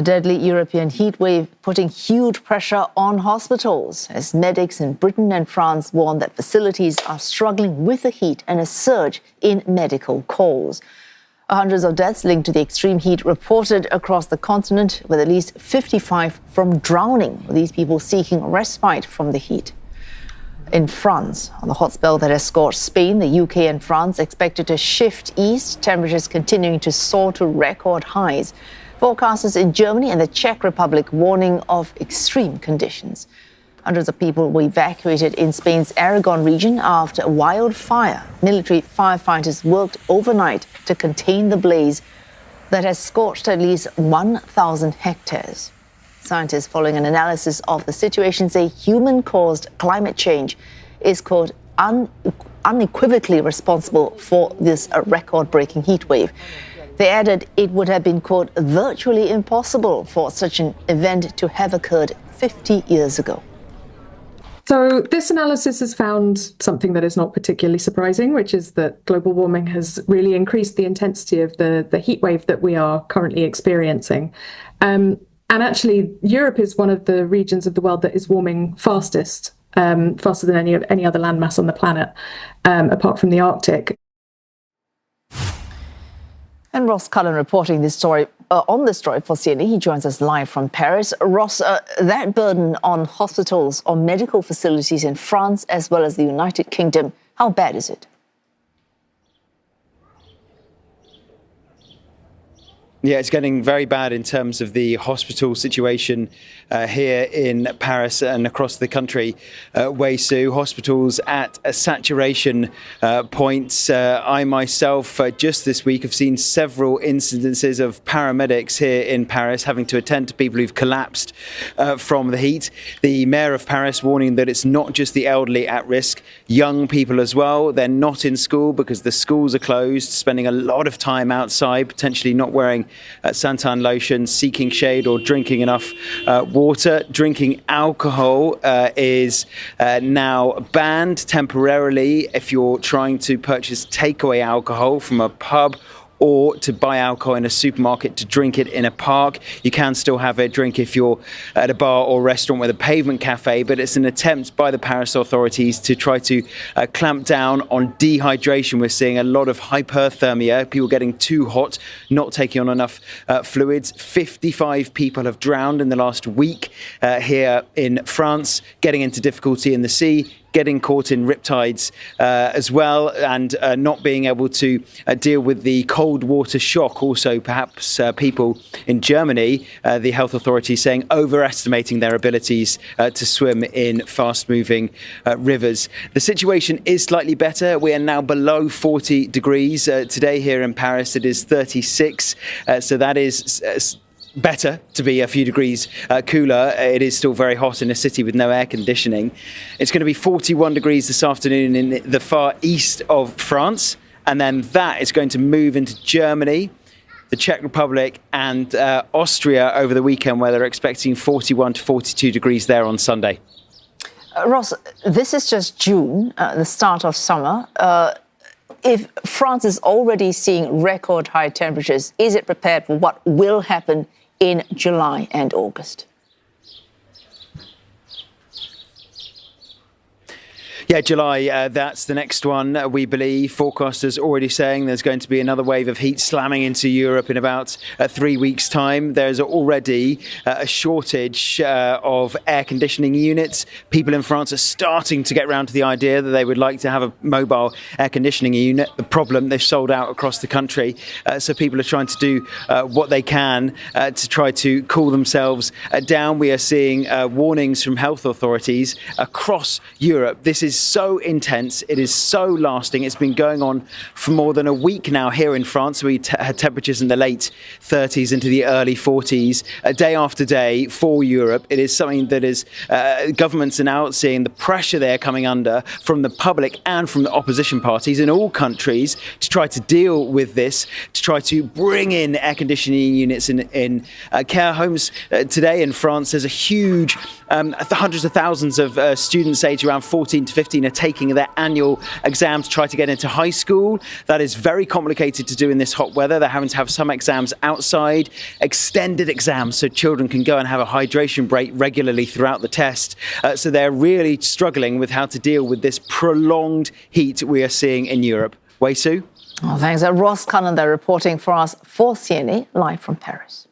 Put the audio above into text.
A deadly European heatwave putting huge pressure on hospitals as medics in Britain and France warn that facilities are struggling with the heat and a surge in medical calls. Hundreds of deaths linked to the extreme heat reported across the continent, with at least 55 from drowning, with these people seeking respite from the heat. In France, on the hot spell that has scorched Spain, the UK and France expected to shift east, temperatures continuing to soar to record highs. Forecasters in Germany and the Czech Republic warning of extreme conditions. Hundreds of people were evacuated in Spain's Aragon region after a wildfire. Military firefighters worked overnight to contain the blaze that has scorched at least 1,000 hectares. Scientists following an analysis of the situation say human-caused climate change is, quote, unequivocally responsible for this record-breaking heat wave. They added it would have been, quote, virtually impossible for such an event to have occurred 50 years ago. So this analysis has found something that is not particularly surprising, which is that global warming has really increased the intensity of the heat wave that we are currently experiencing. And actually, Europe is one of the regions of the world that is warming fastest, faster than any other landmass on the planet, apart from the Arctic. And Ross Cullen reporting this story on this story for CNN. He joins us live from Paris. Ross, that burden on hospitals or medical facilities in France as well as the United Kingdom, how bad is it? Yeah, it's getting very bad in terms of the hospital situation here in Paris and across the country. Wei Su, hospitals at a saturation point. I myself, just this week, have seen several incidences of paramedics here in Paris having to attend to people who've collapsed from the heat. The mayor of Paris warning that it's not just the elderly at risk, young people as well. They're not in school because the schools are closed, spending a lot of time outside, potentially not wearing suntan lotion, seeking shade or drinking enough water. Drinking alcohol is now banned temporarily if you're trying to purchase takeaway alcohol from a pub or to buy alcohol in a supermarket to drink it in a park. You can still have a drink if you're at a bar or restaurant with a pavement cafe, but it's an attempt by the Paris authorities to try to clamp down on dehydration. We're seeing a lot of hyperthermia, people getting too hot, not taking on enough fluids. 55 people have drowned in the last week here in France, getting into difficulty in the sea, getting caught in riptides as well, and not being able to deal with the cold water shock. Also, perhaps people in Germany, the health authorities saying overestimating their abilities to swim in fast-moving rivers. The situation is slightly better. We are now below 40 degrees. Today here in Paris, it is 36. So that is better to be a few degrees cooler. It is still very hot in a city with no air conditioning. It's going to be 41 degrees this afternoon in the far east of France, and then that is going to move into Germany, the Czech Republic and Austria over the weekend, where they're expecting 41 to 42 degrees there on Sunday. Ross, this is just June, the start of summer. If France is already seeing record high temperatures, is it prepared for what will happen in July and August? Yeah, July, that's the next one, we believe. Forecasters already saying there's going to be another wave of heat slamming into Europe in about 3 weeks' time. There's already a shortage of air conditioning units. People in France are starting to get around to the idea that they would like to have a mobile air conditioning unit. The problem, they've sold out across the country. So people are trying to do what they can to try to cool themselves down. We are seeing warnings from health authorities across Europe. This is so intense, it is so lasting. It's been going on for more than a week now here in France. We had temperatures in the late 30s into the early 40s, day after day for Europe. It is something that is governments are now seeing the pressure they're coming under from the public and from the opposition parties in all countries to try to deal with this, to try to bring in air conditioning units in care homes. Today in France, there's a huge hundreds of thousands of students aged around 14 to 15 are taking their annual exam to try to get into high school. That is very complicated to do in this hot weather. They're having to have some exams outside, extended exams, so children can go and have a hydration break regularly throughout the test. So they're really struggling with how to deal with this prolonged heat we are seeing in Europe. Wei Su? Oh, thanks. Ross Cullen there reporting for us for CNA live from Paris.